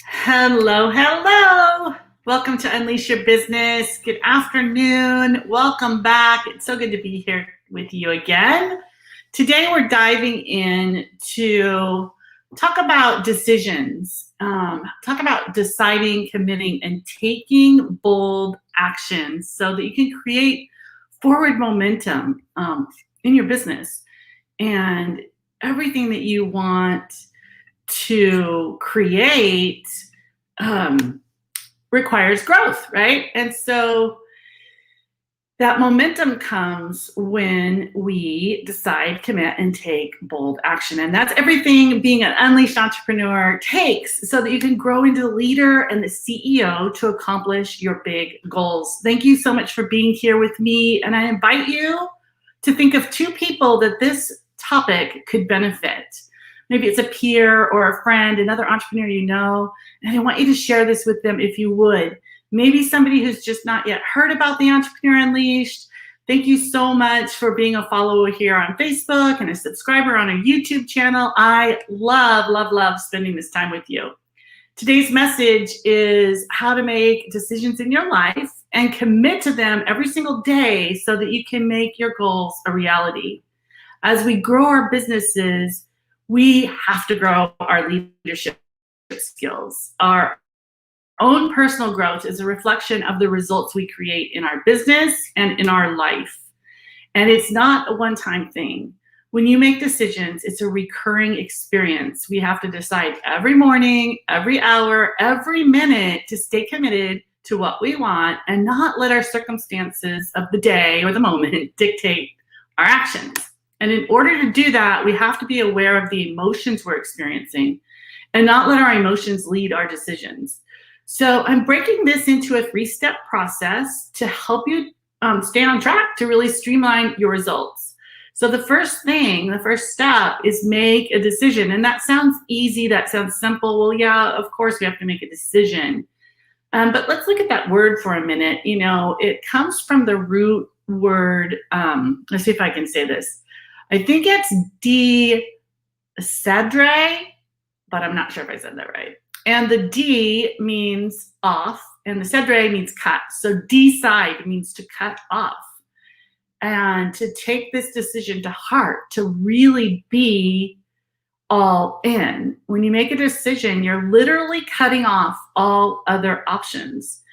Hello, hello. Welcome to Unleash Your Business. Good afternoon. Welcome back. It's so good to be here with you again. Today we're diving in to talk about decisions, talk about deciding, committing, and taking bold actions so that you can create forward momentum in your business and everything that you want to create requires growth, right? And so that momentum comes when we decide, commit, and take bold action. And that's everything being an unleashed entrepreneur takes so that you can grow into the leader and the CEO to accomplish your big goals. Thank you so much for being here with me. And I invite you to think of two people that this topic could benefit. Maybe it's a peer or a friend, another entrepreneur you know, and I want you to share this with them if you would. Maybe somebody who's just not yet heard about the Entrepreneur Unleashed. Thank you so much for being a follower here on Facebook and a subscriber on our YouTube channel. I love spending this time with you. Today's message is how to make decisions in your life and commit to them every single day so that you can make your goals a reality. As we grow our businesses, we have to grow our leadership skills. Our own personal growth is a reflection of the results we create in our business and in our life. And it's not a one-time thing. When you make decisions, it's a recurring experience. We have to decide every morning, every hour, every minute to stay committed to what we want and not let our circumstances of the day or the moment dictate our actions. And in order to do that, we have to be aware of the emotions we're experiencing and not let our emotions lead our decisions. So I'm breaking this into a 3-step process to help you stay on track to really streamline your results. So the first step is make a decision. And that sounds easy, that sounds simple. Well, yeah, of course we have to make a decision. But let's look at that word for a minute. You know, it comes from the root word, let's see if I can say this. I think it's decidre, but I'm not sure if I said that right. And the D means off, and the cedre means cut. So decide means to cut off. And to take this decision to heart, to really be all in. When you make a decision, you're literally cutting off all other options.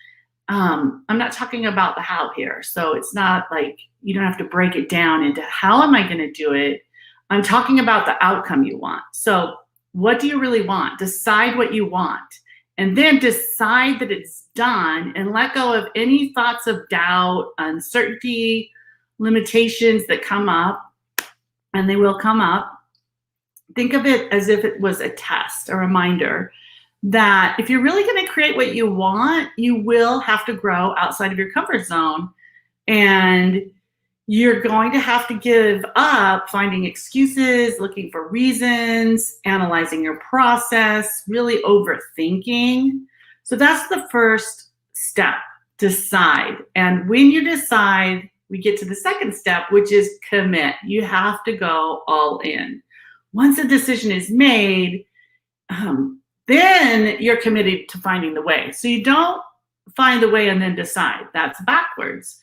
I'm not talking about the how here. So it's not like you don't have to break it down into how am I going to do it. I'm talking about the outcome you want. So what do you really want? Decide what you want. And then decide that it's done and let go of any thoughts of doubt, uncertainty, limitations that come up, and they will come up. Think of it as if it was a test, a reminder that if you're really going to create what you want, you will have to grow outside of your comfort zone. And you're going to have to give up finding excuses, looking for reasons, analyzing your process, really overthinking. So that's the first step, decide. And when you decide, we get to the second step, which is commit. You have to go all in. Once a decision is made, then you're committed to finding the way. So you don't find the way and then decide. That's backwards.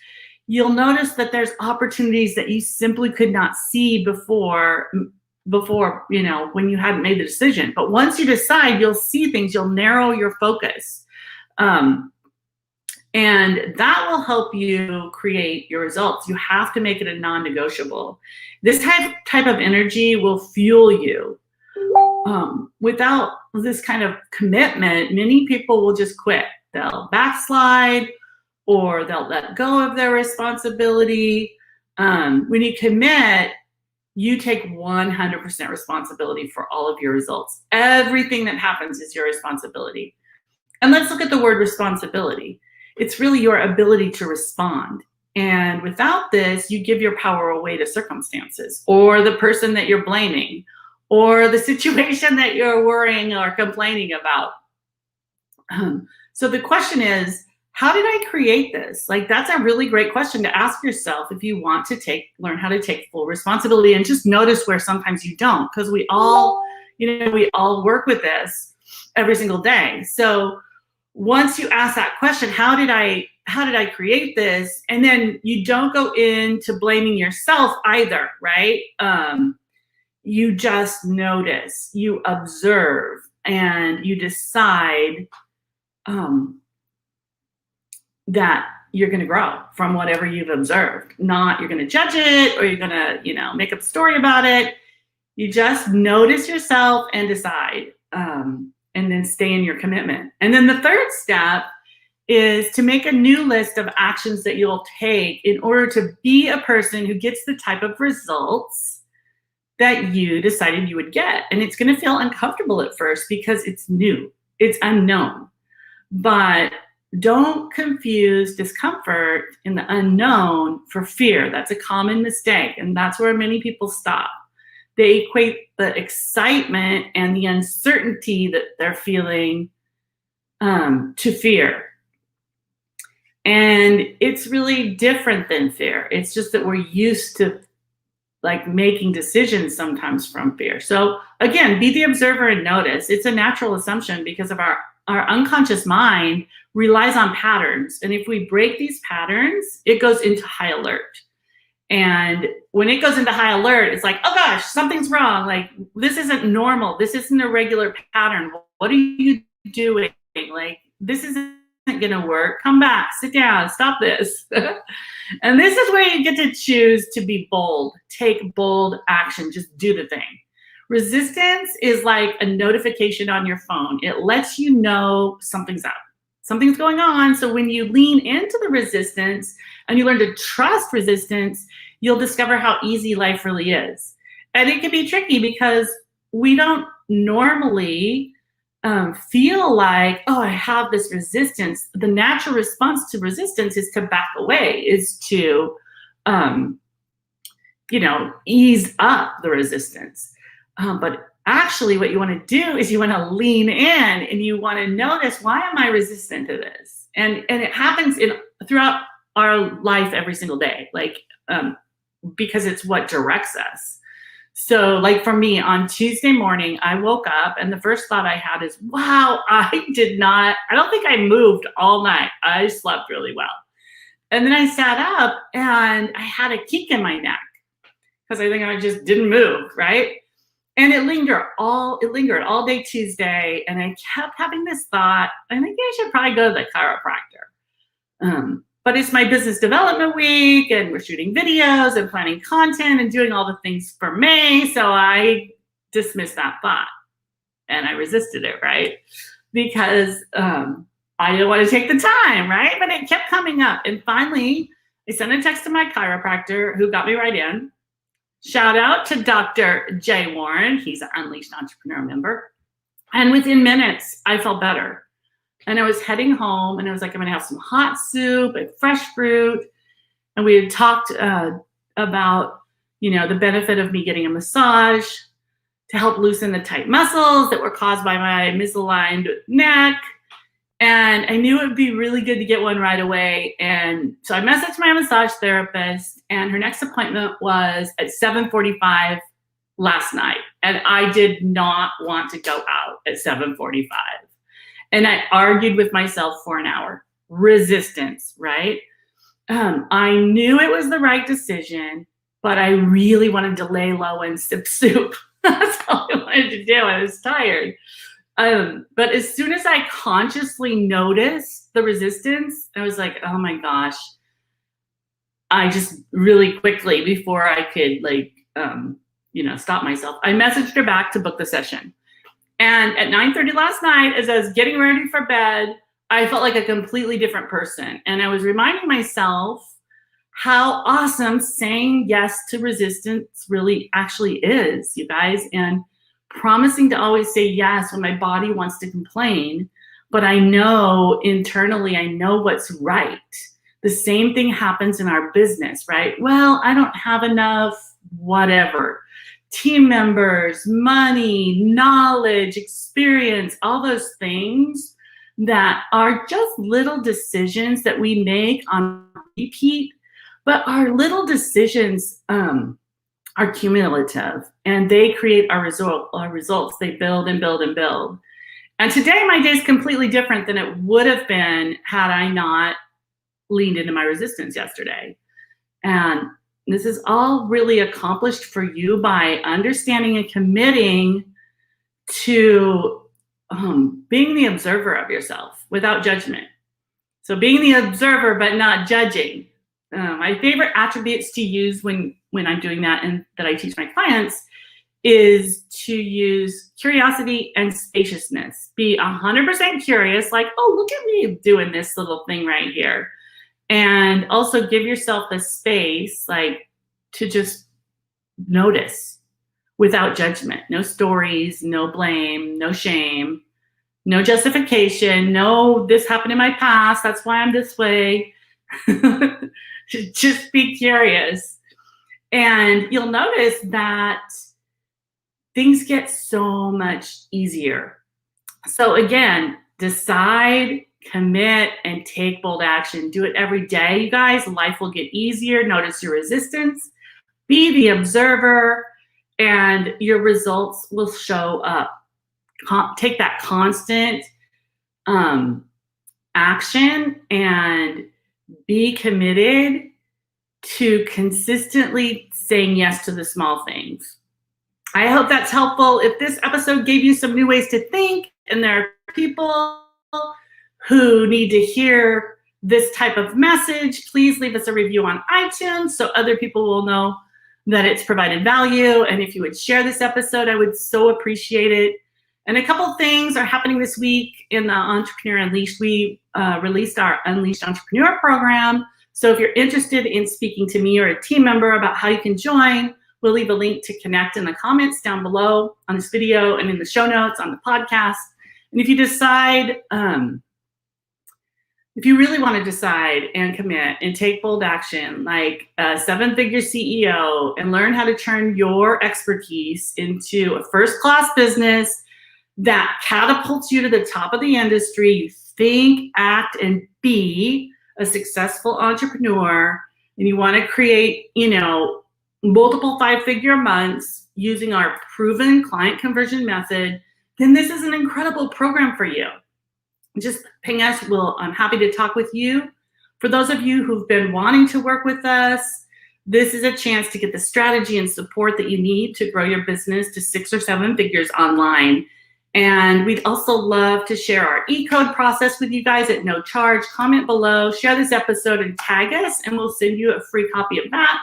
You'll notice that there's opportunities that you simply could not see before, you know, when you hadn't made the decision. But once you decide, you'll see things, you'll narrow your focus. And that will help you create your results. You have to make it a non-negotiable. This type of energy will fuel you. Without this kind of commitment, many people will just quit. They'll backslide or they'll let go of their responsibility. When you commit, you take 100% responsibility for all of your results. Everything that happens is your responsibility. And let's look at the word responsibility. It's really your ability to respond. And without this, you give your power away to circumstances or the person that you're blaming or the situation that you're worrying or complaining about. So the question is, how did I create this? Like, that's a really great question to ask yourself if you want to learn how to take full responsibility, and just notice where sometimes you don't, because we all work with this. every single day. So once you ask that question, how did I create this? And then you don't go into blaming yourself either, right? You just notice, you observe, and you decide that you're going to grow from whatever you've observed. Not you're going to judge it or you're going to, make up a story about it. You just notice yourself and decide, and then stay in your commitment. And then the third step is to make a new list of actions that you'll take in order to be a person who gets the type of results that you decided you would get. And it's going to feel uncomfortable at first because it's new, it's unknown. But don't confuse discomfort in the unknown for fear. That's a common mistake. And that's where many people stop. They equate the excitement and the uncertainty that they're feeling to fear. And it's really different than fear. It's just that we're used to making decisions sometimes from fear. So again, be the observer and notice. It's a natural assumption because of our unconscious mind relies on patterns. And if we break these patterns, it goes into high alert. And when it goes into high alert, it's like, oh gosh, something's wrong. This isn't normal. This isn't a regular pattern. What are you doing? This isn't going to work. Come back, sit down, stop this. And this is where you get to choose to be bold. Take bold action. Just do the thing. Resistance is like a notification on your phone. It lets you know something's up. Something's going on. So when you lean into the resistance and you learn to trust resistance, you'll discover how easy life really is. And it can be tricky because we don't normally feel like, oh, I have this resistance. The natural response to resistance is to back away, is to, ease up the resistance. But actually what you want to do is you want to lean in and you want to notice, why am I resistant to this? And it happens throughout our life every single day, because it's what directs us. So for me, on Tuesday morning, I woke up and the first thought I had is, wow, I don't think I moved all night. I slept really well. And then I sat up and I had a kink in my neck because I think I just didn't move, right? And it lingered all day Tuesday. And I kept having this thought, I think I should probably go to the chiropractor. But it's my business development week and we're shooting videos and planning content and doing all the things for May. So I dismissed that thought and I resisted it, right? Because I didn't want to take the time, right? But it kept coming up. And finally, I sent a text to my chiropractor who got me right in. Shout out to Dr. Jay Warren. He's an Unleashed Entrepreneur member. And within minutes, I felt better. And I was heading home and I was like, I'm going to have some hot soup and fresh fruit. And we had talked about, the benefit of me getting a massage to help loosen the tight muscles that were caused by my misaligned neck. And I knew it would be really good to get one right away. And so I messaged my massage therapist and her next appointment was at 7:45 last night. And I did not want to go out at 7:45. And I argued with myself for an hour. Resistance, right? I knew it was the right decision, but I really wanted to lay low and sip soup. That's all I wanted to do. I was tired. But as soon as I consciously noticed the resistance, I was like, oh my gosh. I just really quickly, before I could stop myself, I messaged her back to book the session. And at 9:30 last night, as I was getting ready for bed, I felt like a completely different person. And I was reminding myself how awesome saying yes to resistance really actually is, you guys. And promising to always say yes when my body wants to complain. But I know internally, I know what's right. The same thing happens in our business, right? Well, I don't have enough, whatever. Team members, money, knowledge, experience, all those things that are just little decisions that we make on repeat, but our little decisions are cumulative and they create our results. They build and build and build. And today my day is completely different than it would have been had I not leaned into my resistance yesterday. And this is all really accomplished for you by understanding and committing to being the observer of yourself without judgment. So being the observer but not judging. My favorite attributes to use when I'm doing that and that I teach my clients is to use curiosity and spaciousness. Be 100% curious, like, oh, look at me doing this little thing right here. And also give yourself the space, like, to just notice without judgment. No stories, no blame, no shame, no justification, no, this happened in my past, that's why I'm this way. Just be curious. And you'll notice that things get so much easier. So again, decide, commit, and take bold action. Do it every day, you guys. Life will get easier. Notice your resistance. Be the observer, and your results will show up. Take that constant action and be committed to consistently saying yes to the small things. I hope that's helpful. If this episode gave you some new ways to think, and there are people who need to hear this type of message, please leave us a review on iTunes so other people will know that it's provided value. And if you would share this episode, I would so appreciate it. And a couple of things are happening this week in the Entrepreneur Unleashed. We released our Unleashed Entrepreneur program. So if you're interested in speaking to me or a team member about how you can join, we'll leave a link to connect in the comments down below on this video and in the show notes on the podcast. And if you decide, if you really want to decide and commit and take bold action, like a 7-figure CEO, and learn how to turn your expertise into a first-class business that catapults you to the top of the industry, you think, act, and be a successful entrepreneur, and you want to create, multiple 5-figure months using our proven client conversion method, then this is an incredible program for you. Just ping us. I'm happy to talk with you. For those of you who've been wanting to work with us, this is a chance to get the strategy and support that you need to grow your business to 6 or 7 figures online. And we'd also love to share our e-code process with you guys at no charge. Comment below, share this episode, and tag us, and we'll send you a free copy of that.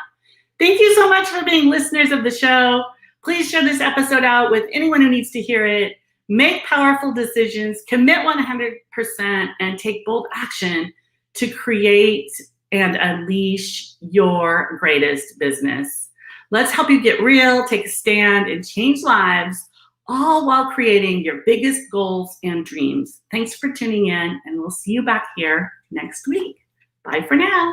Thank you so much for being listeners of the show. Please share this episode out with anyone who needs to hear it. Make powerful decisions, commit 100%, and take bold action to create and unleash your greatest business. Let's help you get real, take a stand, and change lives, all while creating your biggest goals and dreams. Thanks for tuning in, and we'll see you back here next week. Bye for now.